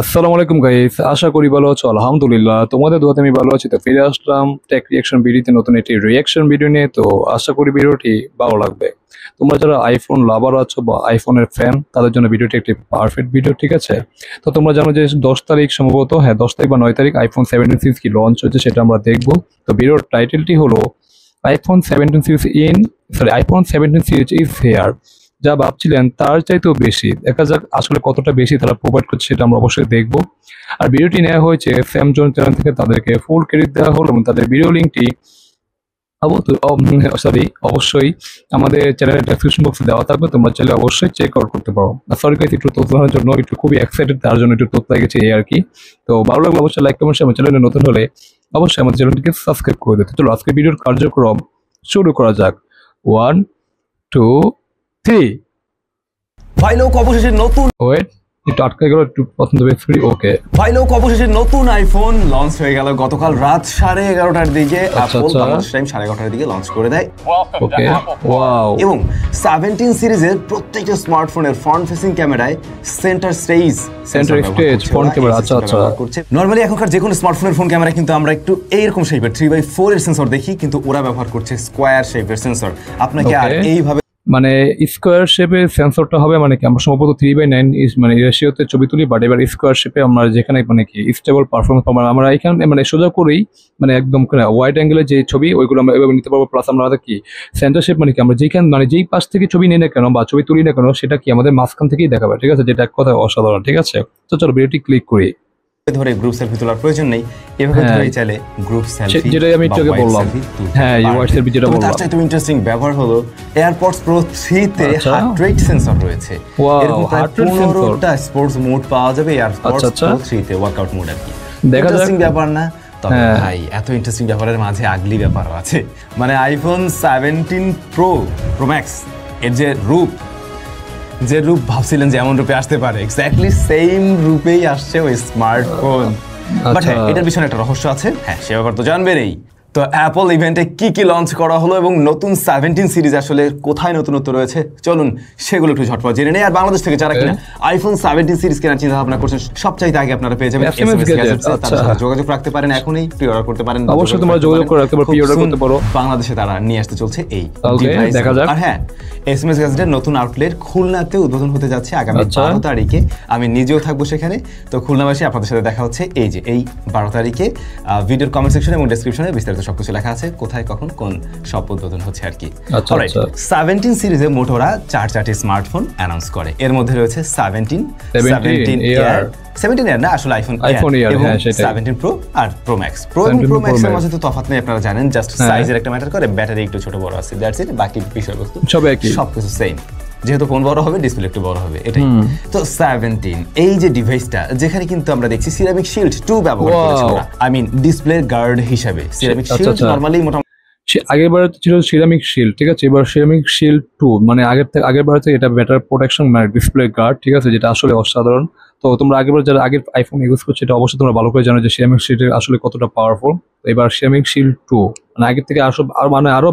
আসসালামু আলাইকুম গাইস, আশা করি ভালো আছো। আলহামদুলিল্লাহ তোমাদের দোয়াতে আমি ভালো আছি। তো ফিরে আসলাম টেক রিয়াকশন ভিডিওতে নতুন একটি রিয়াকশন ভিডিও নিয়ে। তো আশা করি ভিডিওটি ভালো লাগবে। তোমরা যারা আইফোন লাভার আছো বা আইফোনের ফ্যান, তাদের জন্য ভিডিওটি একটি পারফেক্ট ভিডিও, ঠিক আছে? তো তোমরা জানো যে 10 তারিখ সম্ভবত, হ্যাঁ 10 তারিখ বা 9 তারিখ আইফোন 17 সিরিজ কি লঞ্চ হচ্ছে, সেটা আমরা দেখবো। তো ভিডিওর টাইটেলটি হলো iPhone 17 series iPhone 17 series is here. যা ভাবছিলেন তার চাইতেও বেশি। দেখা যাক আসলে কতটা বেশি তারা প্রোভাইড করছে, সেটা আমরা অবশ্যই দেখবো। আর ভিডিওটি নেওয়া হয়েছে স্যামজন চ্যানেল থেকে, তাদেরকে ফুল ক্রেডিট দেওয়া হলো এবং তাদের ভিডিও লিঙ্কটি অবশ্যই আমাদের চ্যানেলের ডেসক্রিপশন বক্সে দেওয়া থাকবে, তোমরা চাইলে অবশ্যই চেক আউট করতে পারো। সরি গাইস, একটু তথ্য জানার জন্য একটু খুবই এক্সাইটেড, তার জন্য একটু তথ্য গেছে এই আর কি। তো ভালো লাগলে অবশ্যই লাইক কমেন্ট, আমার চ্যানেলে নতুন হলে অবশ্যই আমাদের চ্যানেলটিকে সাবস্ক্রাইব করে দিতে। চলো আজকে ভিডিওর কার্যক্রম শুরু করা যাক। 1 2 3। ভাই লোক অবশেষে নতুন ওয়েট, একটু আটকে গেল, একটু পছন্দ ফ্রি। ওকে ভাই লোক অবশেষে নতুন আইফোন লঞ্চ হয়ে গেল গতকাল রাত 11:30টার দিকে। অ্যাপল বাংলাদেশ টাইম 11:30টার দিকে লঞ্চ করে দেয়। Okay wow. এবং 17 সিরিজের প্রত্যেকটা স্মার্টফোনের ফ্রন্ট ফেসিং ক্যামেরায় সেন্টার স্টেজ ফ্রন্ট ক্যামেরা আচ্ছা করছে। নরমালি এখনকার যে কোনো স্মার্টফোনের ফোন ক্যামেরা কিন্তু আমরা একটু এইরকম শেপের 3/4 এর সেন্সর দেখি, কিন্তু ওরা ব্যবহার করছে স্কোয়ার শেপের সেন্সর। আপনাকে আর এইভাবে মানে স্কোয়ার শেপে সেন্সরটা হবে, মানে কি আমরা সম্ভবত 3/9 মানে রেশিওতে ছবি তুলি, বাট এবার স্কোয়ার শেপে আমরা যেখানে মানে কি স্টেবল পারফরমেন্স আমরা এখানে মানে সোজা করেই মানে একদম ওয়াইড অ্যাঙ্গেলের যে ছবি ওইগুলো আমরা এভাবে নিতে পারবো। প্লাস আমরা কি সেন্টার শেপ মানে কি আমরা যেখানে মানে যেই পাশ থেকে ছবি নিই না কেন বা ছবি তুলি না কেন, সেটা কি আমাদের মাঝখান থেকেই দেখাবে, ঠিক আছে? যেটা এক কথা অসাধারণ, ঠিক আছে? তো চলো ভিডিওটি ক্লিক করি। ধরে গ্রুপ সেলফি তোলার প্রয়োজন নেই, এভাবে ধরেই চাইলে গ্রুপ সেলফি, যেটাই আমি তোকে বললাম। হ্যাঁ, ইউআই সেলফি যেটা বললাম। তার চাইতে ইন্টারেস্টিং ব্যবহার হলো এয়ারপডস প্রো 3 তে হার্ট রেট সেন্সর রয়েছে। এরকম হার্ট রেট সেন্সরটা স্পোর্টস মোড পাওয়া যাবে এয়ারপডস প্রো 3 তে, ওয়ার্কআউট মোড আর কি। দেখা যাচ্ছে ব্যাপার না? তবে ভাই এত ইন্টারেস্টিং ব্যাপারের মাঝে আগলি ব্যাপারও আছে। মানে আইফোন 17 প্রো ম্যাক্স এর যে রূপ ভাবছিলেন যে এমন রূপে আসতে পারে, এক্স্যাক্টলি সেম রূপেই আসছে ওই স্মার্টফোন। বাট এটার পিছনে একটা রহস্য আছে, হ্যাঁ সে ব্যাপার তো জানবেনই। তো অ্যাপল ইভেন্টে কি লঞ্চ করা হলো এবং নতুন 17 সিরিজ আসলে কোথায় নতুনত্ব রয়েছে, চলুন সেগুলো একটু ঝটপট জেনে নেই। আর বাংলাদেশ থেকে যারা কিনা আইফোন 17 সিরিজ কেনার চিন্তা ভাবনা করছেন, সবচাইতে আগে আপনারা পেয়ে যাবেন এসএমএস গ্যাজেটস। তার সাথে যোগাযোগ রাখতে পারেন, এখনই প্রি অর্ডার করতে পারেন। অবশ্যই তোমরা যোগাযোগ করে রাখতে পারো, প্রি অর্ডার করতে পারো। বাংলাদেশে তারা নিয়ে আসতে চলছে এই ডিভাইস। দেখা যাক। আর হ্যাঁ, এসএমএস গ্যাজেটের নতুন আউটলেট খুলনাতে উদ্বোধন হতে যাচ্ছে আগামী 12 তারিখে। আমি নিজেও থাকবো সেখানে। তো খুলনাবাসী, আপনাদের সাথে দেখা হচ্ছে এই 12 তারিখে। ভিডিওর কমেন্ট সেকশনে এবং ডেসক্রিপশনে বিস্তারিত সবকিছু লেখা আছে, কোথায় কখন কোন সব উদ্বোধন হচ্ছে আর কি। 17 সিরিজে মোট ওরা 4টি স্মার্টফোন অ্যানাউন্স করে। এর মধ্যে রয়েছে 17 এয়ার না, আসলে আইফোন এয়ার এবং 17 প্রো আর প্রো ম্যাক্স। প্রো এবং প্রো ম্যাক্স এর মধ্যে তো তফাৎ নেই, আপনারা জানেন। জাস্ট সাইজের একটা ম্যাটার করে, ব্যাটারি একটু ছোট বড় আছে, দ্যাটস ইট। বাকি বিষয়বস্তু সবকিছু সেম। যেহেতু ফোন বড় হবে, ডিসপ্লে একটু বড় হবে, এটাই। তো 17 এই যে ডিভাইসটা, যেখানে কিন্তু আমরা দেখছি সিরামিক শিল্ড 2 ব্যবহার করেছে ওরা। আই মিন ডিসপ্লে গার্ড হিসেবে সিরামিক শিল্ড নরমালি মোটামুটি আগের বার ছিল সিরামিক শিল্ড, ঠিক আছে? এবার সিরামিক শিল্ড 2 মানে আগের বার থেকে এটা বেটার প্রোটেকশন, মানে ডিসপ্লে গার্ড, ঠিক আছে? যেটা আসলে অসাধারণ। তো তোমরা আগেরবার যারা আগের আইফোন ইউজ করছো, এটা অবশ্যই তোমরা ভালো করে জানো যে সিরামিক শিল্ড আসলে কতটা পাওয়ারফুল। এবার সিরামিক শিল্ড 2 মানে আগের থেকে আরো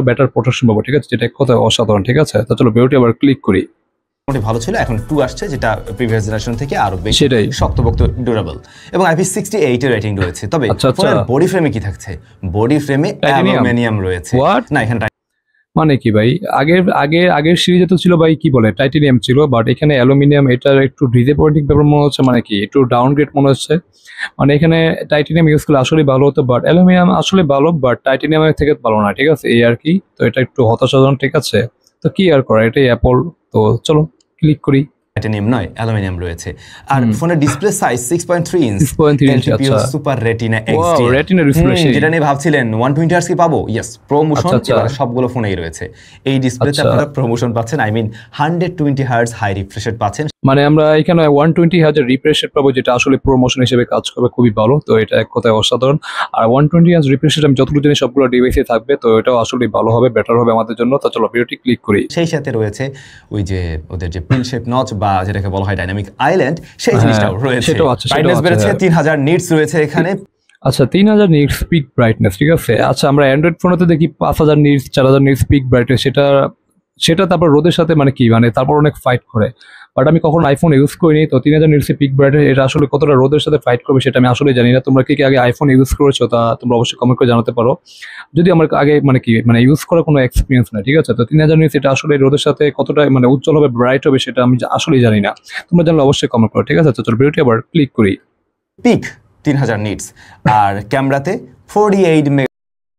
বেটার প্রোটেকশন পাবো, ঠিক আছে? যেটা এক কথা অসাধারণ, ঠিক আছে? তো চলো ভিডিওটি আবার ক্লিক করি। ভালো ছিল, এখন 2 আসছে, যেটা প্রিভিয়াস জেনারেশন থেকে আরো বেশি শক্তপোক্ত, ডিউরেবল এবং IP68 এর রেটিং রয়েছে। তবে ফোনের বডি ফ্রেমে কি থাকছে? বডি ফ্রেমে অ্যালুমিনিয়াম রয়েছে। না, এখানে মানে কি ভাই, আগের সিরিজে তো ছিল ভাই কি বলে টাইটেনিয়াম ছিল, বাট এখানে অ্যালুমিনিয়াম। এটার একটু ডিসঅ্যাপয়েন্টিং ব্যাপার মনে হচ্ছে, মানে কি একটু ডাউনগ্রেড মনে হচ্ছে। মানে এখানে টাইটেনিয়াম ইউজ করলে আসলে ভালো হতো, বাট অ্যালুমিনিয়াম আসলে ভালো, বাট টাইটেনিয়ামের থেকে ভালো না, ঠিক আছে? এই আর কি। তো এটা একটু হতাশাজনক, ঠিক আছে? তো কি আর করা, এটাই অ্যাপল। তো চলো ক্লিক করি। টাইটেনিয়াম নয়, অ্যালুমিনিয়াম রয়েছে। আর ফোনের display size 6.3 inch, super retina XD retina refresh, যেটা নিয়ে ভাবছিলেন 120 হার্টজ কি পাবো? ইয়েস, প্রমোশন সবগুলো ফোনেই রয়েছে। এই ডিসপ্লেতে আপনারা প্রমোশন পাচ্ছেন, I mean 120 hertz high refresh rate পাচ্ছেন। মানে আমরা এখানে 120 হার্টজ রিফ্রেশ রেট পাবো, যেটা আসলে প্রমোশন হিসেবে কাজ করবে, খুবই ভালো। তো এটা এক কথায় অসাধারণ। আর 120 হার্টজ রিফ্রেশ রেট আমি যতটুকু জানি সবগুলো ডিভাইসে থাকবে, তো এটাও আসলে ভালো হবে, বেটার হবে আমাদের জন্য। তো চলো ভিডিওটি ক্লিক করি। সেই সাথে রয়েছে ওই যে ওদের যে পিন শেপ নচ বা যেটাকে বলা হয় ডাইনামিক আইল্যান্ড, সেই জিনিসটাও রয়েছে। ব্রাইটনেস বেড়েছে, 3000 নিটস রয়েছে এখানে। আচ্ছা 3000 নিটস পিক ব্রাইটনেস, ঠিক আছে? আচ্ছা আমরা অ্যান্ড্রয়েড ফোনেতে দেখি 5000 নিটস 4000 নিটস পিক ব্রাইটনেস, সেটা তারপর রোদের সাথে মানে কি মানে তারপর অনেক ফাইট করে। বাট আমি কখনো আইফোন ইউজ করিনি, তো 3000 নিটস পিক ব্রাইটনেস এটা আসলে কতটা রোদের সাথে ফাইট করবে সেটা আমি আসলে জানি না। তোমরা কি আগে আইফোন ইউজ করেছো তা তোমরা অবশ্যই কমেন্ট করে জানাতে পারো, যদি আমার আগে মানে ইউজ করার কোনো এক্সপিরিয়েন্স না, ঠিক আছে। তো 3000 নিটস এটা আসলে রোদের সাথে কতটা মানে উজ্জ্বল হবে, ব্রাইট হবে সেটা আমি আসলেই জানি না, তোমরা জানলে অবশ্যই কমেন্ট করো, ঠিক আছে। তো চলো ভিডিওটি আবার ক্লিক করি। পিক 3000 নিটস, আর ক্যামেরাতে 48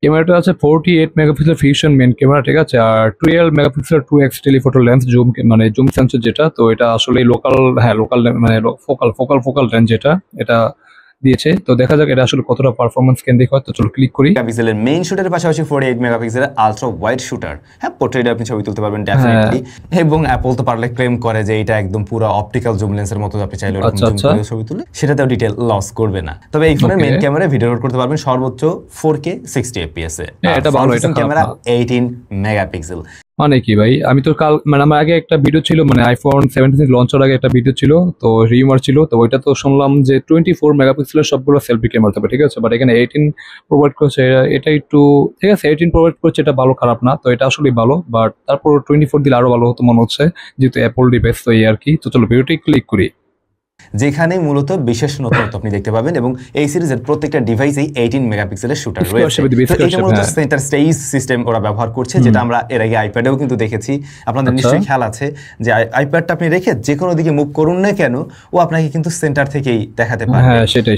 ক্যামেরাটা আছে 48 মেগাপিক্সেল ফিউশন মেন ক্যামেরা, ঠিক আছে। আর 12 megapixel 2x telephoto lens zoom মানে জুম সেন্সর যেটা, তো এটা আসলে লোকাল মানে ফোকাল লেন্স যেটা এটা দিয়েছে। তো দেখা যাক এটা আসলে কতটা পারফরম্যান্স কেন্দ্রিক হয়। তো চলো ক্লিক করি। মেগাপিক্সেলের মেইন শুটারের পাশাপাশি 48 মেগাপিক্সেলের আলট্রা ওয়াইড শুটার। হ্যাঁ, পোর্ট্রেটে আপনি ছবি তুলতে পারবেন ডেফিনেটলি, এবং অ্যাপল তো পারলে ক্লেম করে যে এটা একদম পুরো অপটিক্যাল জুম লেন্সের মতো, আপনি চাইলে এরকম জুম করে ছবি তুলে সেটাতেও ডিটেইল লস করবে না। তবে এই ফোনের মেইন ক্যামেরায় ভিডিও রেকর্ড করতে পারবেন সর্বোচ্চ 4K 60 fps এ। এটা ভালো, এটা ক্যামেরা 18 মেগাপিক্সেল। মানে কি ভাই, আমি তো মানে আমার আগে একটা ভিডিও ছিল, মানে আইফোন 17 লঞ্চের আগে একটা ভিডিও ছিল, তো রিমার ছিল, তো ওইটা তো শুনলাম যে 24 মেগাপিক্সেলের সবগুলো সেলফি ক্যামেরা থাকবে, ঠিক আছে। বাট এখানে 18 প্রোভাইড করছে, এটা একটু ঠিক আছে, 18 প্রোভাইড করছে, এটা ভালো খারাপ না, তো এটা আসলেই ভালো। বাট তারপর 24 দিলে আরো ভালো হতো মনে হচ্ছে, যেহেতু অ্যাপল ডিভাইস, তো এই আর কি। তো চলো ভিডিওটি ক্লিক করি। যেখানে মূলত বিশেষ নতুনত্ব আপনি দেখতে পাবেন, এবং এই সিরিজের প্রত্যেকটা ডিভাইসেই 18 মেগাপিক্সেলের শুটার রয়েছে। এটা মূলত সেন্টার স্টেজ সিস্টেম ওরা ব্যবহার করছে, যেটা আমরা এর আগে আইপ্যাডেও কিন্তু দেখেছি। আপনাদের নিশ্চয়ই খেয়াল আছে যে আইপ্যাডটা আপনি রেখে যে কোনো দিকে মুভ করুন না কেন, ও আপনাকে কিন্তু সেন্টার থেকেই দেখাতে পারবে। হ্যাঁ, সেটাই।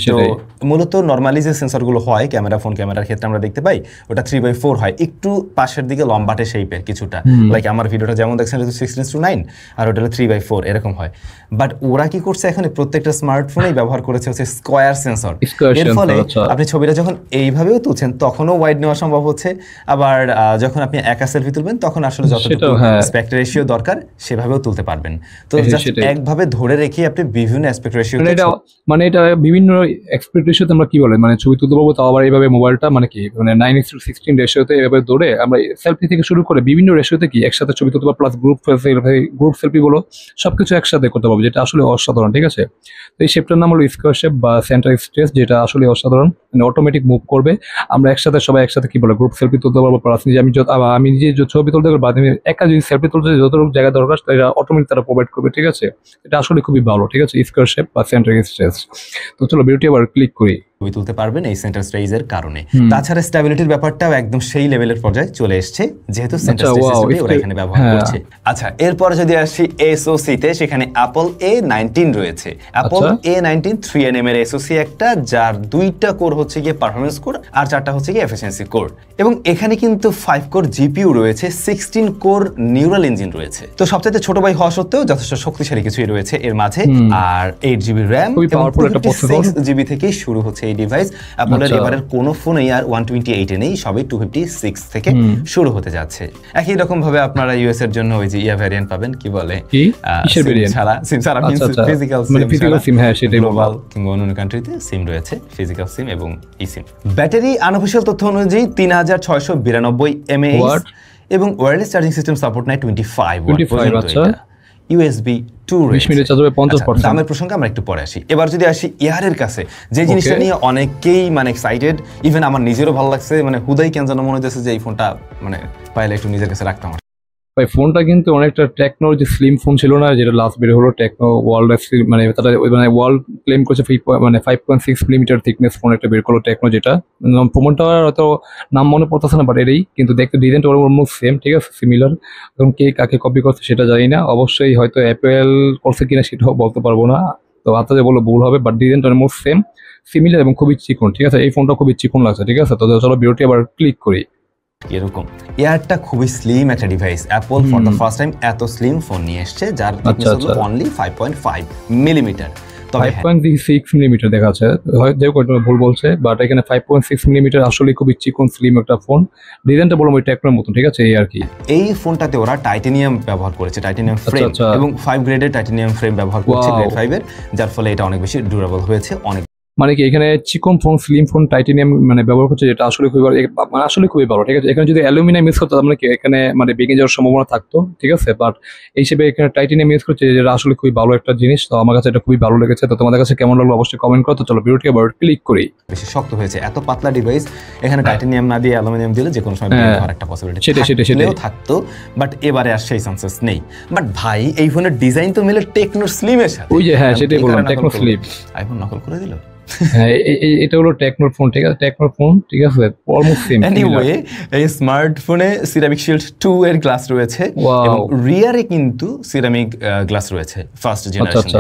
মূলত নরমালি যে সেন্সরগুলো হয় ফোন ক্যামেরার ক্ষেত্রে আমরা দেখতে পাই, ওটা 3/4 হয়, একটু পাশের দিকে লম্বাটে শেপের কিছুটা, লাইক আমার ভিডিওটা যেমন দেখছেন 16:9, আর ওটা 3/4 এরকম হয়। বাট ওরা কি করছে, এখন প্রত্যেকটা স্মার্টফোনেই ব্যবহার করেছে হচ্ছে স্কয়ার সেন্সর। এর ফলে আপনি ছবিটা যখন এইভাবেও তুলছেন তখনও ওয়াইড নেওয়া সম্ভব হচ্ছে, আবার যখন আপনি একা সেলফি তুলবেন তখন আসলে যতটুকু অ্যাসপেক্ট রেশিও দরকার সেভাবেও তুলতে পারবেন। তো জাস্ট একভাবে ধরে রেখে আপনি বিভিন্ন অ্যাসপেক্ট রেশিও, মানে এটা বিভিন্ন অ্যাসপেক্ট রেশিওতে আমরা কি বলে মানে ছবি তুলতে পারবো, তাও আবার এইভাবে মোবাইলটা মানে কি মানে 9:16 রেশিওতে এভাবে ধরে আমরা সেলফি থেকে শুরু করে বিভিন্ন রেশিওতে কি একসাথে ছবি তুলতে পারবো, প্লাস গ্রুপ সেলফি বলো সবকিছু একসাথে করতে পারবো, যেটা আসলে অসাধারণ, ঠিক আছে। তো এই শেপটার নাম হলো স্কোয়ার শেপ বা সেন্টার স্ট্রেস, যেটা আসলে অসাধারণ, মানে অটোমেটিক মুভ করবে। আমরা সবাই একসাথে কি বলে গ্রুপ সেলফি তুলতে পারবো, প্লাস আমি নিজে ছবি তুলতে পারবো, আমি একা যদি সেলফি তুলতে যতটুকু জায়গা দরকার এটা অটোমেটিক তারা প্রোভাইড করবে, ঠিক আছে। এটা আসলে খুবই ভালো, ঠিক আছে, স্কোয়ার শেপ বা সেন্টার স্ট্রেস। তো চলো ভিডিওটি আবার ক্লিক করি। ছবি তুলতে পারবেন এই সেন্টার স্টেজের কারণে। তাছাড়া স্ট্যাবিলিটির ব্যাপারটাও একদম সেই লেভেলের পর্যায়ে চলে এসেছে, যেহেতু সেন্টার স্টেজ ওরা এখানে ব্যবহার করছে। আচ্ছা, এরপর যদি আসি এসওসি তে, সেখানে অ্যাপল A19 রয়েছে। অ্যাপল A19 3nm এর এসওসি একটা, যার 2টা কোর হচ্ছে গিয়ে পারফরম্যান্স কোর আর 4টা হচ্ছে গিয়ে এফিসিয়েন্সি কোর, এবং এখানে কিন্তু 5 কোর জিপিইউ রয়েছে, 16 কোর নিউরাল ইঞ্জিন রয়েছে। তো সবচেয়ে ছোট ভাই হওয়া সত্ত্বেও যথেষ্ট শক্তিশালী কিছুই রয়েছে এর মাঝে। আর 8GB র্যাম এবং 6GB থেকে শুরু হচ্ছে এই ডিভাইস। অ্যাপলের এবারের কোনো ফোনেই আর 128 এ নেই, সবই 256 থেকে শুরু হতে যাচ্ছে। একই রকম ভাবে আপনারা ইউএস এর জন্য ওই যে ভ্যারিয়েন্ট পাবেন, কি বলে সিম ছাড়া ফিজিক্যাল সিম, হ্যাঁ সেটাই গ্লোবাল কিংবা অন্য কান্ট্রিতে সিম রয়েছে, ফিজিক্যাল সিম এবং ই সিম। ব্যাটারি আনঅফিশিয়াল তথ্য অনুযায়ী 3692 mAh, এবং ওয়্যারলেস চার্জিং সিস্টেম সাপোর্ট নেয় 25 ওয়াট। USB 2 দামের প্রসঙ্গে আমরা একটু পরে আসি। এবার যদি আসি এয়ারের কাছে, যে জিনিসটা নিয়ে অনেকেই মানে এক্সাইটেড, ইভেন আমার নিজেরও ভালো লাগছে, মানে হুদাই কেন যেন মনে হচ্ছে যে এই ফোনটা মানে পাইলে একটু নিজের কাছে রাখতাম। ভাই ফোনটা কিন্তু অনেকটা টেকনোর যে স্লিম ফোন ছিল না, যেটা লাস্ট বের হলো টেকনো ওয়ার্ল্ড মানে তারা মানে ওয়ার্ল্ড ক্লেম করছে 5.6 মিলিমিটার থিকনেস ফোন একটা বের করলো টেকনো, যেটা ফোনটা হয়তো নাম মনে পড়তেছে না, বাট এরই কিন্তু দেখতে ডিজাইনটা অলমোস্ট সেম, ঠিক আছে, সিমিলার। এবং কে কাকে কপি করছে সেটা জানি না, অবশ্যই হয়তো অ্যাপেল করছে কিনা সেটাও বলতে পারবো না, তো আত্মাতে বললো ভুল হবে, বাট ডিজাইনটা অলমোস্ট সেম, সিমিলার এবং খুবই চিকন, ঠিক আছে। এই ফোনটা খুবই চিকন লাগছে, ঠিক আছে। তো চলো ভিডিওটি আবার ক্লিক করি। এরকম এয়ারটা খুবই স্লিম একটা device. Apple for the first time এত স্লিম ফোন নিয়ে এসেছে, যার থিকনেস হলো অনলি 5.5 মিলিমিটার। 5.6 মিলিমিটার দেখা যাচ্ছে, হয়তো ভুল বলছে, বাট এখানে 5.6 মিলিমিটার আসলে খুবই চিকন স্লিম একটা ফোন। ডিজাইনটা বললাম ওই টেকনোর মতন, ঠিক আছে, এই আর কি। এই ফোনটাতে ওরা টাইটেনিয়াম ব্যবহার করেছে, টাইটেনিয়াম ফ্রেম এবং 5 গ্রেডের টাইটেনিয়াম ফ্রেম ব্যবহার করছে, গ্রেড 5 এর, যার ফলে এটা অনেক বেশি ডিউরেবল হয়েছে, অনেক মানে কি এখানে চিকন ফোন স্লিম ফোন টাইটেনিয়াম মানে ব্যবহার করছে, যেটা আসলে খুবই ভালো, মানে আসলে খুবই ভালো। ঠিক আছে, এখানে যদি অ্যালুমিনিয়াম ইউজ করতো মানে কি এখানে মানে ভেঙে যাওয়ার সম্ভাবনা থাকতো। ঠিক আছে, বাট এই হিসেবে এখানে টাইটেনিয়াম ইউজ করছে, যেটা আসলে খুবই ভালো একটা জিনিস। তো আমার কাছে এটা খুবই ভালো লেগেছে। তো তোমাদের কাছে কেমন লাগলো অবশ্যই কমেন্ট করো। তো চলো ভিডিওটি আবার ক্লিক করি। বেশি শক্ত হয়েছে, এত পাতলা ডিভাইস, এখানে টাইটেনিয়াম না দিয়ে অ্যালুমিনিয়াম দিলে যে কোনো সময় ভেঙে যাওয়ার একটা পসিবিলিটি সেটাও থাকতো, বাট এবারে আর সেই চান্সেস নেই। বাট ভাই এই ফোনের ডিজাইন তো মিলে টেকনো স্লিমের সাথে। ওই যে হ্যাঁ সেটাই বললাম, টেকনো স্লিম। আইফোন নকল করে দিল। হ্যাঁ এটা হলো টেকনোর ফোন। ঠিক আছে, টেকনোর ফোন, ঠিক আছে, অলমোস্ট সেম। এনিওয়ে এই স্মার্টফোনে সিরামিক শিল্ড 2 এর গ্লাস রয়েছে এবং রিয়ারে কিন্তু সিরামিক গ্লাস রয়েছে ফার্স্ট জেনারেশন।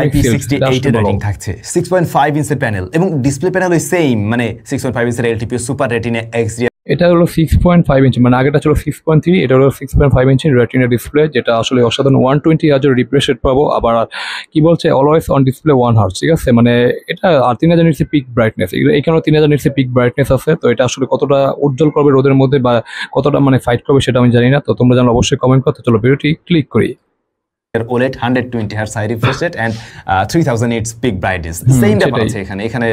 IP68 এর রেটিং থাকছে, 6.5 ইঞ্চের প্যানেল এবং ডিসপ্লে প্যানেল ওই সেম, মানে 6.5 ইঞ্চের এলটিপিও সুপার রেটিনা XDR। এটা হলো 6.5 ইঞ্চি, মানে আগেটা ছিল 6.3, এটা হলো 6.5 ইঞ্চি রেটিনা ডিসপ্লে, যেটা আসলে অসাধারণ। 120 হাজার রিফ্রেশ রেট পাবো, আবার কি বলছে অলওয়েজ অন ডিসপ্লে 1 হার্জ। ঠিক আছে, মানে এটা আর 3000 নিটসের পিক ব্রাইটনেস, এখানেও 3000 নিটসের পিক ব্রাইটনেস আছে। তো এটা আসলে কতটা উজ্জ্বল করবে রোদের মধ্যে বা কতটা মানে ফাইট করবে সেটা আমি জানি না। তো তোমরা জানো অবশ্যই কমেন্ট করতে। চলো ভিডিওটি ক্লিক করি। OLED 120 Hz high refresh rate and 3000 nits peak brightness, same ব্যাপার আছে এখানে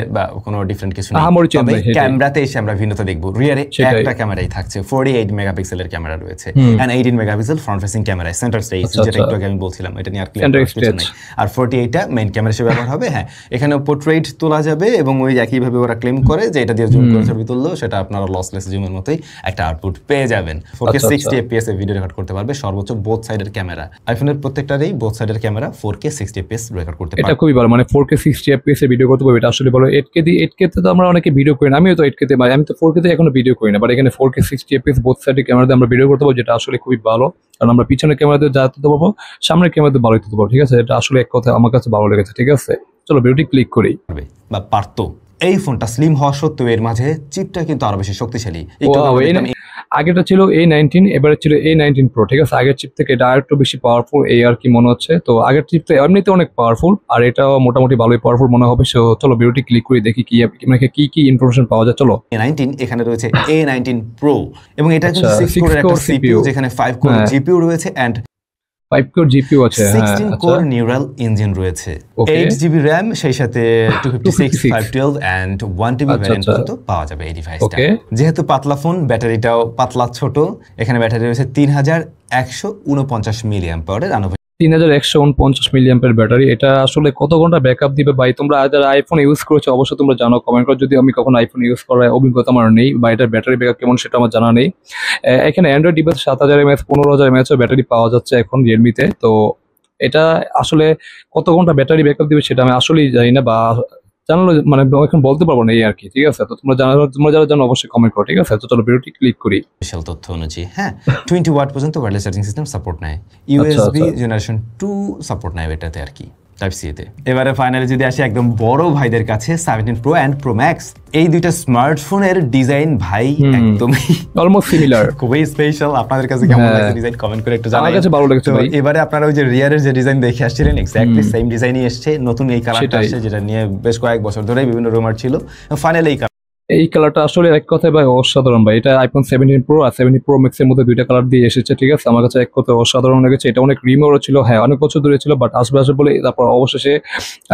কোনো ডিফারেন্ট কিছু নেই। তবে ক্যামেরাতে এসে আমরা ভিন্নতা দেখব। রিয়ারে একটা ক্যামেরাই থাকছে, 48 মেগাপিক্সেলের ক্যামেরা রয়েছে and 18 megapixel front facing camera, centre stage, যেটা একটু আগে আমি বলছিলাম, এটা নিয়ে আর ক্লিয়ার কিছু নাই। আর 48টা মেইন ক্যামেরা হিসেবে ব্যবহার হবে। হ্যাঁ, এখানে পোর্ট্রেট তোলা যাবে এবং ওই একইভাবে ওরা ক্লেম করে যে এটা দিয়ে জুম করে ছবি তুললেও সেটা আপনারা লসলেস জুমের মতোই একটা আউটপুট পেয়ে যাবেন। 4K 60 fps এ ভিডিও রেকর্ড করতে পারবে সর্বোচ্চ বোথ সাইডের ক্যামেরা। আইফোনের প্রত্যেকটা বোথ সাইডের ক্যামেরা 4K 60 fps রেকর্ড করতে পারে। এটা খুবই ভালো, মানে 4K 60 fps এ ভিডিও করতে পারবে, এটা আসলে ভালো। 8K দিয়ে 8K তে তো আমরা অনেকে ভিডিও করি না, আমিও তো 8K তে ভাই, আমি তো 4K তে এখনো ভিডিও করি না, বাট এখানে 4K 60 fps বোথ সাইডের ক্যামেরাতে আমরা ভিডিও করতে পারবো, যেটা আসলে খুবই ভালো। কারণ আমরা পিছনের ক্যামেরাতে যা দিতে পারবো, সামনের ক্যামেরাতে ভালো দিতে পারবো। ঠিক আছে, এটা আসলে এক কথা আমার কাছে ভালো লেগেছে। ঠিক আছে, চলো ভিডিওটি ক্লিক করি। বা পারতো এই ফোনটা স্লিম হওয়া সত্ত্বেও এর মাঝে চিপটা কিন্তু আরো বেশি শক্তিশালী। আগেটা ছিল A19, এবারে ছিল A19 Pro। ঠিক আছে, আগের চিপ থেকে এটা আরেকটু বেশি পাওয়ারফুল এই আর কি মনে হচ্ছে। তো আগের চিপ তো এমনিতে অনেক পাওয়ারফুল, আর এটাও মোটামুটি ভালোই পাওয়ারফুল মনে হবে। চলো ভিডিওটি ক্লিক করে দেখি কি ইনফরমেশন পাওয়া যায়। চলো A19, এখানে রয়েছে A19 Pro এবং এটা কিন্তু 6 কোরের একটা CPU, যেখানে 5 কোর GPU রয়েছে and 5 কোর GPU আছে, 16 কোর নিউরাল ইঞ্জিন রয়েছে, 8GB RAM, সেই সাথে 256 512 and 1TB ভ্যারিয়েন্ট পর্যন্ত পাওয়া যাবে এই ডিভাইসটা। যেহেতু পাতলা ফোন, ব্যাটারিটাও পাতলা ছোট, এখানে ব্যাটারি রয়েছে 3149 মিলিঅ্যাম্পিয়ারের 3149 মিলিঅ্যাম্পিয়ার ব্যাটারি। এটা আসলে কত ঘন্টা ব্যাকআপ দিবে ভাই? তোমরা যারা আইফোন ইউজ করেছো অবশ্যই তোমরা জানো, কমেন্ট করো। যদি আমি কখনো আইফোন ইউজ করার অভিজ্ঞতা আমার নেই বা এটার ব্যাটারি ব্যাকআপ কেমন সেটা আমার জানা নেই। এখানে Android device 7000 mAh 15000 mAh battery পাওয়া যাচ্ছে এখন রিয়েলমিতে। তো এটা আসলে কত ঘন্টা ব্যাটারি ব্যাকআপ দিবে সেটা আমি আসলেই জানি না, বা জানালো মানে এখন বলতে পারবো না এই আর কি। ঠিক আছে, তো তোমরা যারা জানো অবশ্যই কমেন্ট করো। ঠিক আছে, তো চলো ভিডিওটি ক্লিক করি। স্পেশাল তথ্য অনুযায়ী 20 ওয়াট পর্যন্ত ওয়্যারলেস চার্জিং সিস্টেম সাপোর্ট নেয়, USB জেনারেশন 2 সাপোর্ট নেয় এটাতে আর কি, টাইপ সি তে। এবারে ফাইনালি যদি আসি একদম বড় ভাইদের কাছে, 17 Pro and Pro Max, এই দুইটা স্মার্টফোনের ডিজাইন ভাই একদমই অলমোস্ট সিমিলার, খুবই স্পেশাল। আপনাদের কাছে কেমন লাগছে ডিজাইন কমেন্ট করে একটু জানান। আমার কাছে ভালো লেগেছে ভাই। এবারে আপনারা ওই যে রিয়ারের যে ডিজাইন দেখে আসছিলেন, এক্স্যাক্টলি সেম ডিজাইনই এসেছে, নতুন এই কালারটা আসছে, যেটা নিয়ে বেশ কয়েক বছর ধরেই বিভিন্ন রুমার ছিল। ফাইনালি এই কালারটা আসলে এক কথায় ভাই অসাধারণ ভাই। এটা আইফোন 17 Pro আর 17 Pro Max এর মধ্যে দুইটা কালার দিয়ে এসেছে। ঠিক আছে, আমার কাছে এক কথায় অসাধারণ লেগেছে। এটা অনেক রিমোরও ছিল, হ্যাঁ অনেক বছর ধরে ছিল, বাট আসবে বলে তারপর অবশেষে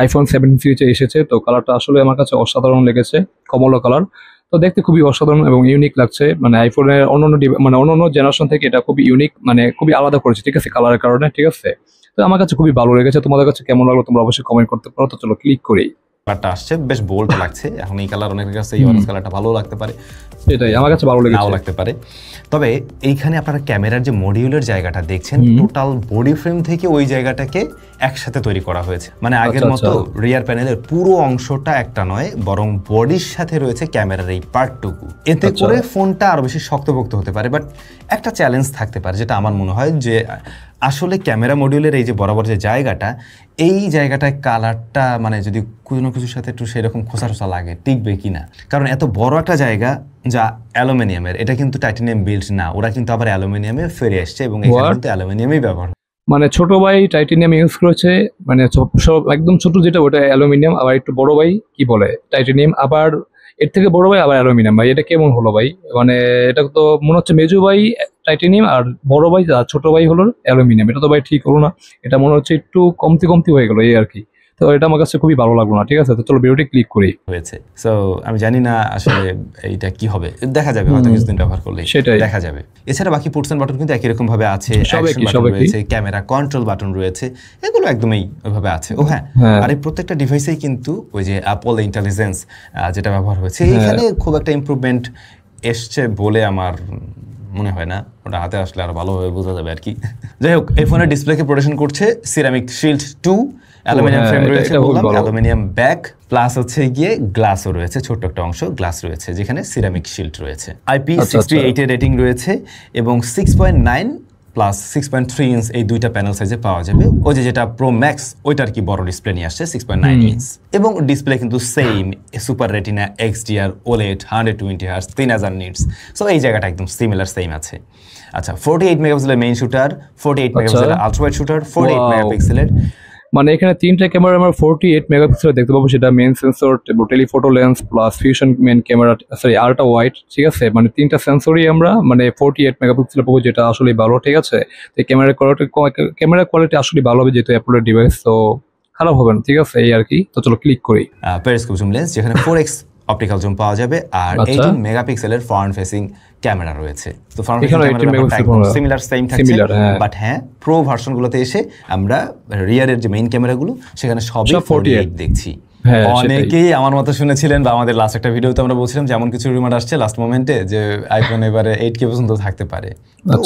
আইফোন 17 সিরিজে এসেছে। তো কালারটা আসলে আমার কাছে অসাধারণ লেগেছে, কমলা কালার। তো দেখতে খুবই অসাধারণ এবং ইউনিক লাগছে, মানে আইফোনের অন্যান্য জেনারেশন থেকে এটা খুবই ইউনিক, মানে খুবই আলাদা করেছে। ঠিক আছে, কালারের কারণে। ঠিক আছে, তো আমার কাছে খুবই ভালো লেগেছে। তোমাদের কাছে কেমন লাগলো তোমরা অবশ্যই কমেন্ট করতে পারো। তো চলো ক্লিক করি। কালারটা আসছে বেশ বোল্ড লাগছে। এখন এই কালার অনেকের কাছে এই অরেঞ্জ কালারটা ভালো লাগতে পারে, সেটাই আমার কাছে ভালো লেগেছে, নাও লাগতে পারে। তবে এইখানে আপনারা ক্যামেরার যে মডিউলের জায়গাটা দেখছেন, টোটাল বডি ফ্রেম থেকে ওই জায়গাটাকে একসাথে তৈরি করা হয়েছে। মানে আগের মতো রিয়ার প্যানেলের পুরো অংশটা একটা নয়, বরং বডির সাথে রয়েছে ক্যামেরার এই পার্টটুকু। এতে করে ফোনটা আরো বেশি শক্তপোক্ত হতে পারে। বাট একটা চ্যালেঞ্জ থাকতে পারে, যেটা আমার মনে হয় যে আসলে ক্যামেরা মডিউলের এই যে বরাবর যে জায়গাটা, এই জায়গাটায় কালারটা মানে যদি কোনো কিছুর সাথে একটু সেরকম খোসা লাগে, টিকবে কিনা। কারণ এত বড় একটা জায়গা যা অ্যালুমিনিয়ামের, এটা কিন্তু টাইটানিয়াম বিল্ড না, ওরা কিন্তু আবার অ্যালুমিনিয়ামে ফিরে আসছে এবং এখানে কিন্তু অ্যালুমিনিয়ামই ব্যবহার। মানে ছোট ভাই টাইটানিয়াম ইউজ করেছে, মানে সব একদম ছোট যেটা ওটা অ্যালুমিনিয়াম, আবার একটু বড় ভাই কি বলে টাইটানিয়াম, আবার এর থেকে বড় ভাই আবার অ্যালুমিনিয়াম। ভাই এটা কেমন হলো ভাই? মানে এটা তো মনে হচ্ছে মেজো ভাই টাইটানিয়াম আর বড় ভাই আর ছোট ভাই হলো অ্যালুমিনিয়াম। এটা তো ভাই ঠিক হলো না, এটা মনে হচ্ছে একটু কমতি হয়ে গেল এই আর কি। তো এটা আমার কাছে খুবই ভালো লাগলো না, ঠিক আছে? তো চলো ভিডিওটি ক্লিক করি। হয়েছে সো আমি জানি না আসলে এইটা কি হবে, দেখা যাবে হয়তো কিছুদিন ব্যবহার করলে দেখা যাবে। এছাড়া বাকি পোর্টস এন্ড বাটন কিন্তু একই রকম ভাবে আছে, অ্যাকশন বাটন রয়েছে, ক্যামেরা কন্ট্রোল বাটন রয়েছে, এগুলো একদমই ওইভাবে আছে। ও হ্যাঁ, আর এই প্রত্যেকটা ডিভাইসেই কিন্তু ওই যে অ্যাপল ইন্টেলিজেন্স যেটা ব্যবহার হয়েছে, এখানে খুব একটা ইমপ্রুভমেন্ট এসছে বলে আমার মনে হয় না, ওটা হাতে আসলে আরো ভালোভাবে বোঝা যাবে আর কি। যাই হোক, এই ফোনের ডিসপ্লেকে প্রোটেকশন করছে সিরামিক শিল্ড 2, অ্যালুমিনিয়াম ফ্রেম রয়েছে, অ্যালুমিনিয়াম ব্যাক, প্লাস হচ্ছে গিয়ে গ্লাসও রয়েছে, ছোট্ট একটা অংশ গ্লাস রয়েছে যেখানে সিরামিক শিল্ড রয়েছে। IP68 এর রেটিং রয়েছে এবং 6.9 প্লাস 6.3 ইঞ্চ এই দুইটা প্যানেল সাইজে পাওয়া যাবে। ওই যেটা প্রো ম্যাক্স ওইটার কি বড় ডিসপ্লে নিয়ে আসছে 6.9 ইঞ্চ, এবং ডিসপ্লে কিন্তু same super retina XDR OLED 120 Hz 3000 nits. So এই জায়গাটা একদম সিমিলার সেম আছে। আচ্ছা, 48 মেগাপিক্সেলের মেইন শুটার, 48 মেগাপিক্সেলের আলট্রা ওয়াইড শুটার, 48 মেগাপিক্সেলের, মানে এখানে তিনটা ক্যামেরা আমরা 48 মেগাপিক্সেল দেখতে পাবো, সেটা main sensor, telephoto lens plus fusion main camera, sorry ultra wide, ঠিক আছে? মানে তিনটা সেন্সরই আমরা মানে 48 মেগাপিক্সেল পাবো, যেটা আসলে ভালো, ঠিক আছে? তো ক্যামেরা কোয়ালিটি আসলে ভালো হবে যেহেতু অ্যাপলের ডিভাইস, তো খারাপ হবে না, ঠিক আছে? এই আর কি। তো চলো ক্লিক করি। পেরিস্কোপ জুম লেন্স যেখানে 4x অপটিক্যাল জুম পাওয়া যাবে, আর 18 মেগাপিক্সেলের ফ্রন্ট ফেসিং ক্যামেরা রয়েছে। তো front facing camera similar same থাকছে, বাট হ্যাঁ প্রো ভার্সনগুলোতে এসে আমরা রিয়ারের যে মেইন ক্যামেরাগুলো সেখানে সবই 48 দেখছি। অনেকেই আমার মতো শুনেছিলেন, বা আমাদের লাস্ট একটা ভিডিওতে আমরা বলছিলাম যে এমন কিছু রিমার আসছে লাস্ট মোমেন্টে যে আইফোন এবারে 8K পর্যন্ত থাকতে পারে।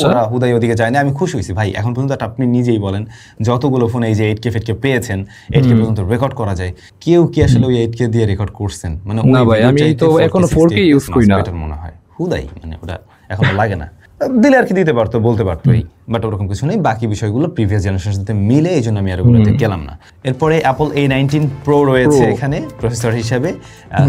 ওরা হুদাই ওদিকে যায় না, আমি খুশি হয়েছি ভাই। এখন পর্যন্ত আপনি নিজেই বলেন যতগুলো ফোনে এই যে 8K পেয়েছেন, 8K পর্যন্ত রেকর্ড করা যায়, কেউ কি আসলে ওই 8K দিয়ে রেকর্ড করছেন? মানে না ভাই, আমি তো এখনো 4K ইউজ করি না, বেটার মনে হয় হুদাই, মানে ওটা এখন লাগে না। দিলে আর কি দিতে পারতো, বলতে পারতো, বাট ওরকম কিছু নেই। বাকি বিষয়গুলো প্রিভিয়াস জেনারেশনের সাথে মিলে, এই জন্য আমি আর ওগুলোতে গেলাম না। এরপরে অ্যাপল A19 Pro রয়েছে এখানে প্রসেসর হিসেবে,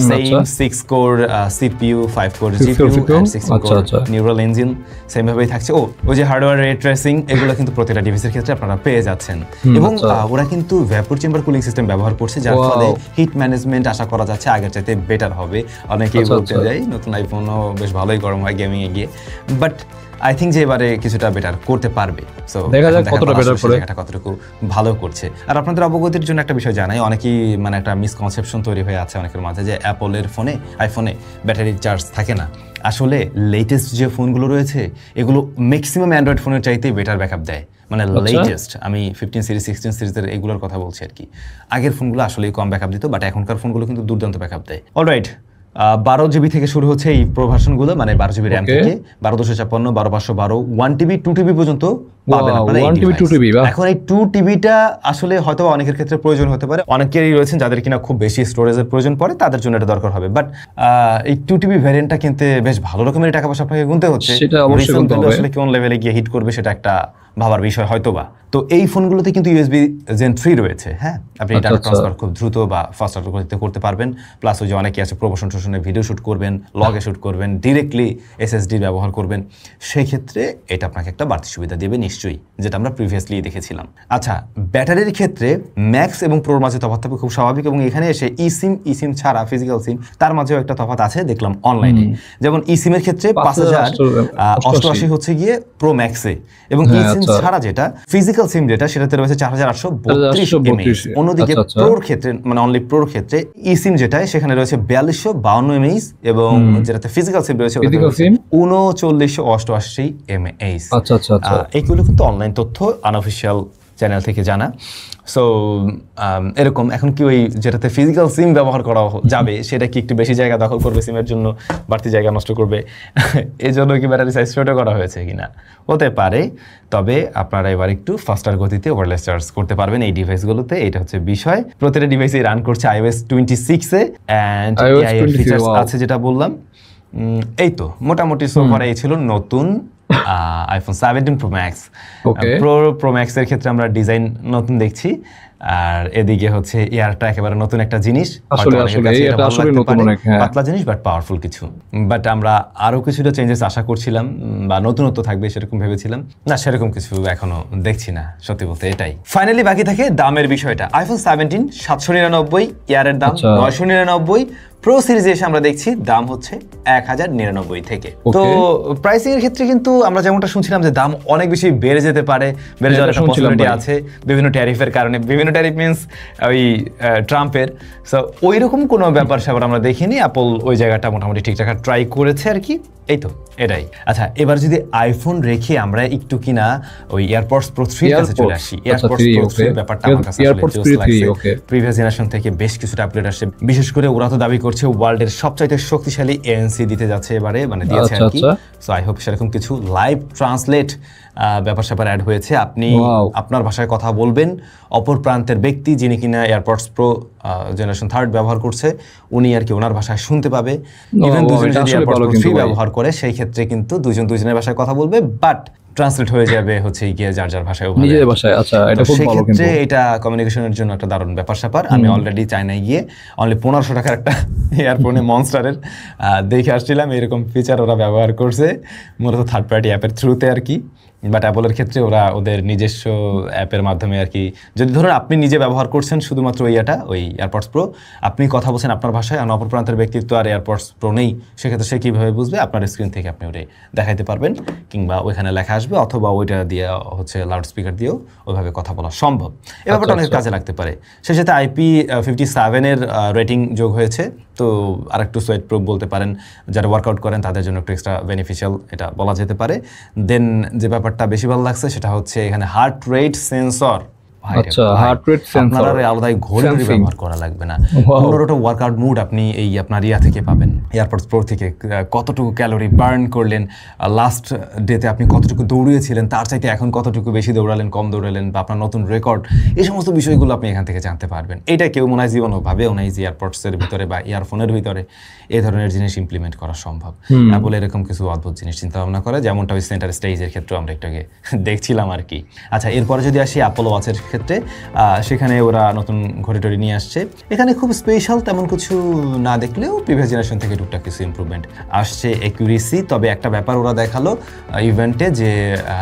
same 6 core CPU, 5 core GPU, 16 core neural engine same ভাবেই থাকছে। ওই যে হার্ডওয়্যার রে ট্রেসিং, এগুলো কিন্তু প্রতিটা ডিভাইসের ক্ষেত্রে আপনারা পেয়ে যাচ্ছেন। এবং ওরা কিন্তু ভ্যাপর চেম্বার কুলিং সিস্টেম ব্যবহার করছে, যার ফলে হিট ম্যানেজমেন্ট আশা করা যাচ্ছে আগের চাইতে বেটার হবে। অনেকেই বলতে যায় নতুন আইফোনও বেশ ভালোই গরম হয় গেমিং এ গিয়ে, বাট আই থিঙ্ক যে এবারে কিছুটা বেটার করতে পারবে। সো দেখা যাক কতটা বেটার করে, এটা কতটুকু ভালো করছে। আর আপনাদের অবগতির জন্য একটা বিষয় জানাই, অনেকেই মানে একটা মিসকনসেপশন তৈরি হয়ে আছে অনেকের মাঝে যে অ্যাপলের আইফোনে ব্যাটারি চার্জ থাকে না। আসলে লেটেস্ট যে ফোনগুলো রয়েছে এগুলো ম্যাক্সিমাম অ্যান্ড্রয়েড ফোনের চাইতেই বেটার ব্যাকআপ দেয়। মানে লেটেস্ট, আমি 15 সিরিজ 16 সিরিজের এগুলোর কথা বলছি আর কি। আগের ফোনগুলো আসলেই কম ব্যাকআপ দিত, বাট এখনকার ফোনগুলো কিন্তু দুর্দান্ত ব্যাকআপ দেয়। অলরাইট, 12 জিবি থেকে শুরু হচ্ছে এই প্রো ভার্সনগুলো, মানে 12 জিবি র্যাম থেকে 1256, 12512, 1 টিবি 2 টিবি পর্যন্ত পাবেন আপনারা। এখন এই 2 টিবিটা আসলে হয়তো অনেকের ক্ষেত্রে প্রয়োজন হতে পারে, অনেকেরই রয়েছেন যাদের কিনা খুব বেশি স্টোরেজের প্রয়োজন পড়ে, তাদের জন্য এটা দরকার হবে। বাট এই 2 টিবি ভ্যারিয়েন্টটা কিনতে বেশ ভালো রকমের টাকা পয়সা আপনাকে গুনতে হচ্ছে, সেটা অবশ্যই আসলে কোন লেভেলে গিয়ে হিট করবে সেটা একটা ভাবার বিষয় হয়তোবা। তো এই ফোনগুলোতে কিন্তু USB Gen 3 রয়েছে। হ্যাঁ, আপনি ডাটা ট্রান্সফার খুব দ্রুত বা ফাস্টার গতিতে করতে পারবেন। প্লাস ওই যে অনেকে আছে প্রমোশন টোশনে ভিডিও শুট করবেন, লগে শুট করবেন, ডিরেক্টলি SSD ব্যবহার করবেন, সেই ক্ষেত্রে এটা আপনাকে একটা বাড়তি সুবিধা দেবে নিশ্চয়ই, যেটা আমরা প্রিভিয়াসলি দেখেছিলাম। আচ্ছা, ব্যাটারির ক্ষেত্রে ম্যাক্স এবং প্রোর মাঝে তফাৎ থাকবে খুব স্বাভাবিক, এবং এখানে এসে ইসিম ছাড়া ফিজিক্যাল সিম তার মাঝেও একটা তফাৎ আছে দেখলাম অনলাইনে। যেমন ইসিমের ক্ষেত্রে 5088 হচ্ছে গিয়ে প্রো ম্যাক্সে, এবং ইসিম ছাড়া যেটা ফিজিক্যাল সিম যেটা সেটাতে রয়েছে 4832 mAh। অন্যদিকে প্রোর ক্ষেত্রে, মানে অনলি প্রোর ক্ষেত্রে ইসিম যেটা সেখানে রয়েছে 4252 mAh, এবং যেটাতে ফিজিক্যাল সিম রয়েছে 3988 mAh। এইগুলো কিন্তু অনলাইন তথ্য, আনঅফিশিয়াল চ্যানেল থেকে জানা। সো এরকম এখন কি ওই যেটাতে ফিজিক্যাল সিম ব্যবহার করা যাবে সেটা কি একটু বেশি জায়গা দখল করবে, সিমের জন্য বাড়তি জায়গা নষ্ট করবে, এই জন্য কি ব্যাটারি সাইজ ছোট করা হয়েছে কিনা, হতে পারে। তবে আপনারা এবার একটু ফাস্টার গতিতে ওয়্যারলেস চার্জ করতে পারবেন এই ডিভাইসগুলোতে, এটা হচ্ছে বিষয়। প্রতিটা ডিভাইসে রান করছে iOS 26 এ, অ্যান্ড AI এর ফিচার্স আছে যেটা বললাম। এই তো মোটামুটি সোফার এই ছিল নতুন iPhone 17 Pro Max। Pro Max এর ক্ষেত্রে আমরা ডিজাইন নতুন দেখছি, আর এদিকে হচ্ছে এয়ারটা একেবারে নতুন একটা জিনিস, পাতলা জিনিস বাট পাওয়ারফুল কিছু। বাট আমরা আরো কিছুটা চেঞ্জেস আশা করছিলাম, বা নতুনত্ব থাকবে সেরকম ভেবেছিলাম, না সেরকম কিছু এখনো দেখছি না সত্যি বলতে। এটাই ফাইনালি বাকি থাকে দামের বিষয়টা। আইফোন 17 799, এয়ারের দাম 999, প্রো সিরিজে এসে আমরা দেখছি দাম হচ্ছে 1099 থেকে। তো প্রাইসিং এর ক্ষেত্রে কিন্তু আমরা যেমনটা শুনছিলাম যে দাম অনেক বেশি বেড়ে যেতে পারে, বেড়ে যাওয়ার একটা পসিবিলিটি আছে বিভিন্ন ট্যারিফের কারণে। বিভিন্ন ট্যারিফ মিন্স ওই ট্রাম্পের। সো ওই রকম কোনো ব্যাপার স্যাপার আমরা দেখিনি, অ্যাপল ওই জায়গাটা মোটামুটি ঠিকঠাক ট্রাই করেছে আর কি। এই তো এটাই। আচ্ছা, এবার যদি আইফোন রেখে আমরা একটু কিনা ওই এয়ারপডস প্রো 3 এর কাছে চলে আসি। এয়ারপডস প্রো 3 এর ব্যাপারটা আমার কাছে আসলে জোস লাগছে। প্রিভিয়াস জেনারেশন থেকে বেশ কিছুটা আপডেট আসছে, বিশেষ করে ওরা তো দাবি করছে ওয়ার্ল্ডের সবচাইতে শক্তিশালী এএনসি দিতে যাচ্ছে এবারে, মানে দিয়েছে আর কি। সো আই হোপ সেরকম কিছু লাইভ ট্রান্সলেট ব্যাপার স্যাপার অ্যাড হয়েছে। আপনি আপনার ভাষায় কথা বলবেন, অপর প্রান্তের ব্যক্তি যিনি কিনা এয়ারপডস প্রো জেনারেশন 3 ব্যবহার করছে উনি আর কি ওনার ভাষায় শুনতে পাবে। ইভেন দুজন যদি এয়ারপডস প্রো 3 ব্যবহার করে সেই ক্ষেত্রে কিন্তু দুজনের ভাষায় কথা বলবে, বাট ট্রান্সলেট হয়ে যাবে হচ্ছে গিয়ে যার ভাষায় নিজের ভাষায়। আচ্ছা, এটা খুব ভালো, কিন্তু এটা কমিউনিকেশনের জন্য একটা দারুণ ব্যাপার স্যাপার। আমি অলরেডি চায়নায় গিয়ে অনলি 1500 টাকার একটা এয়ারফোনে মনস্টারের দেখে আসছিলাম, এরকম ফিচার ওরা ব্যবহার করছে মূলত থার্ড পার্টি অ্যাপের থ্রুতে আর কি। বাট অ্যাপলের ক্ষেত্রে ওরা ওদের নিজস্ব অ্যাপের মাধ্যমে আর কি, যদি ধরুন আপনি নিজে ব্যবহার করছেন শুধুমাত্র ওই এয়ারপডস প্রো, আপনি কথা বলছেন আপনার ভাষায়, আর অপর প্রান্তের ব্যক্তিত্ব আর এয়ারপডস প্রো নেই, সেক্ষেত্রে সে কীভাবে বুঝবে? আপনার স্ক্রিন থেকে আপনি ওটা দেখাইতে পারবেন, কিংবা ওইখানে লেখা আসবে, অথবা ওইটা দিয়ে হচ্ছে লাউড স্পিকার দিয়েও ওইভাবে কথা বলা সম্ভব। এ ব্যাপারটা অনেক কাজে লাগতে পারে। সেই সাথে IP57 এর রেটিং যোগ হয়েছে, তো আরেকটু সোয়েট প্রুফ বলতে পারেন, যারা ওয়ার্কআউট করেন তাদের জন্য একটু এক্সট্রা বেনিফিশিয়াল এটা বলা যেতে পারে। দেন যে ব্যাপারটা বেশি ভালো লাগছে সেটা হচ্ছে এখানে হার্ট রেট সেন্সর। আচ্ছা, হার্ট রেট সেন্সর আপনার আলাদাই ঘড়ি ব্যবহার করা লাগবে না, 15টা ওয়ার্কআউট মুড আপনি এই আপনার থেকে পাবেন, এয়ারপডস প্রো থেকে। কতটুকু ক্যালোরি বার্ন করলেন, লাস্ট ডেতে আপনি কতটুকু দৌড়িয়েছিলেন, তার চাইতে এখন কতটুকু বেশি দৌড়ালেন, কম দৌড়ালেন, বা আপনার নতুন রেকর্ড, এই সমস্ত বিষয়গুলো আপনি এখান থেকে জানতে পারবেন। এটা কেউ মনে হয় জীবনও ভাবেও নাই যে এয়ারপডসের ভিতরে বা ইয়ারফোনের ভিতরে এই ধরনের জিনিস ইমপ্লিমেন্ট করা সম্ভব। বলে এরকম কিছু অদ্ভুত জিনিস চিন্তা ভাবনা করে, যেমনটা ওই সেন্টার স্টেজের ক্ষেত্রে আমরা একটু আগে দেখছিলাম আর কি। আচ্ছা, এরপরে যদি আসি অ্যাপল ওয়াচের ক্ষেত্রে, সেখানে ওরা নতুন ঘড়ি টড়ি নিয়ে আসছে। এখানে খুব স্পেশাল তেমন কিছু না দেখলেও প্রিভিয়াস জেনারেশন থেকে টুকটাক কিছু ইমপ্রুভমেন্ট আসছে, অ্যাকুরেসি। তবে একটা ব্যাপার ওরা দেখালো ইভেন্টে, যে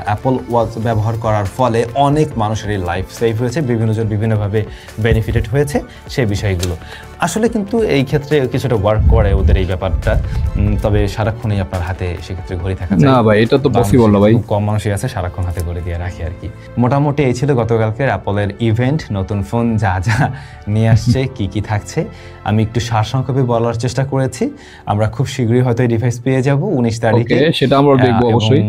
অ্যাপল ওয়াচ ব্যবহার করার ফলে অনেক মানুষেরই লাইফ সেভ হয়েছে, বিভিন্নজন বিভিন্নভাবে বেনিফিটেড হয়েছে, সেই বিষয়গুলো আসলে কিন্তু এই ক্ষেত্রে কিছুটা ওয়ার্ক করে ওদের এই ব্যাপারটা। তবে সারাক্ষণই আপনার হাতে সেক্ষেত্রে ঘড়ি থাকা না ভাই, এটা তো পসিবল না ভাই, কম মানুষই আছে সারাক্ষণ হাতে ঘড়ি দিয়ে রাখে আর কি। মোটামুটি এই ছিল গতকালকের অ্যাপলের ইভেন্ট। নতুন ফোন যা যা নিয়ে আসছে, কি থাকছে, আমি একটু সারসংক্ষেপে বলার চেষ্টা করেছি। আমরা খুব শীঘ্রই হয়তো এই ডিভাইস পেয়ে যাব 19 তারিখে, সেটা আমরা দেখব অবশ্যই।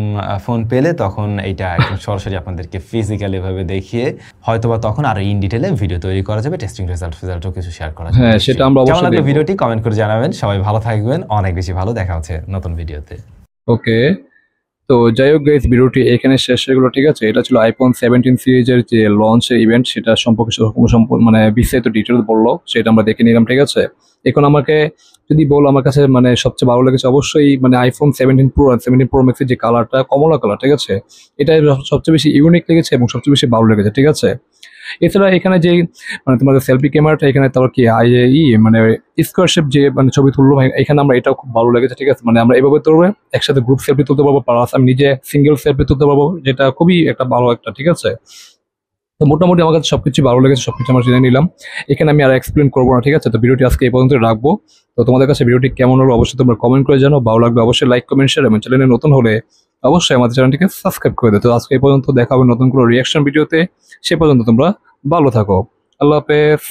ফোন পেলে তখন এইটা একদম সরাসরি আপনাদেরকে ফিজিক্যালি ভাবে দেখিয়ে হয়তোবা তখন আরো ইন ডিটেইলে ভিডিও তৈরি করা যাবে, টেস্টিং রেজাল্টও কিছু শেয়ার করা যাবে। হ্যাঁ, সেটা আমরা অবশ্যই দেখব। ভিডিওটি কমেন্ট করে জানাবেন। সবাই ভালো থাকবেন, অনেক বেশি ভালো। দেখা হচ্ছে নতুন ভিডিওতে। ওকে, তো যাই হোক গাইস, ভিডিওটি এখানে শেষ হয়ে গেল, ঠিক আছে। এটা ছিল আইফোন 17 সিরিজের যে লঞ্চের ইভেন্ট, সেটা সম্পর্কে মানে বিস্তারিত ডিটেলস বললো, সেটা আমরা দেখে নিলাম, ঠিক আছে। এখন আমাকে যদি বলো আমার কাছে মানে সবচেয়ে ভালো লেগেছে, অবশ্যই মানে আইফোন 17 প্রো আর 17 প্রো ম্যাক্সের যে কালারটা, কমলা কালার, ঠিক আছে, এটাই সবচেয়ে বেশি ইউনিক লেগেছে এবং সবচেয়ে বেশি ভালো লেগেছে, ঠিক আছে। এছাড়া এখানে যে মানে তোমাদের সেলফি ক্যামেরাটা, এখানে তারপর কি মানে স্কোয়ার শেপ যে মানে ছবি তুললো, এখানে আমরা এটাও খুব ভালো লেগেছে, ঠিক আছে। মানে আমরা এভাবে তুলবো, একসাথে গ্রুপ সেলফি তুলতে পারবো, প্লাস আমি নিজে সিঙ্গেল সেলফি তুলতে পারবো, যেটা খুবই একটা ভালো একটা, ঠিক আছে। তো মোটামুটি আমার কাছে সবকিছু ভালো লেগেছে, সবকিছু আমরা জেনে নিলাম। এখানে আমি আর এক্সপ্লেন করবো না, ঠিক আছে। তো ভিডিওটি আজকে এই পর্যন্ত রাখবো। তো তোমাদের কাছে ভিডিওটি কেমন হলো অবশ্যই তোমরা কমেন্ট করে জানো, ভালো লাগবে অবশ্যই লাইক কমেন্ট শেয়ার, এবং চ্যানেলে নতুন হলে অবশ্যই আমাদের চ্যানেলটিকে সাবস্ক্রাইব করে দাও। তো আজকে এই পর্যন্ত, দেখা হবে নতুন কোনো রিয়াকশন ভিডিওতে। সে পর্যন্ত তোমরা ভালো থাকো, আল্লাহ হাফেজ।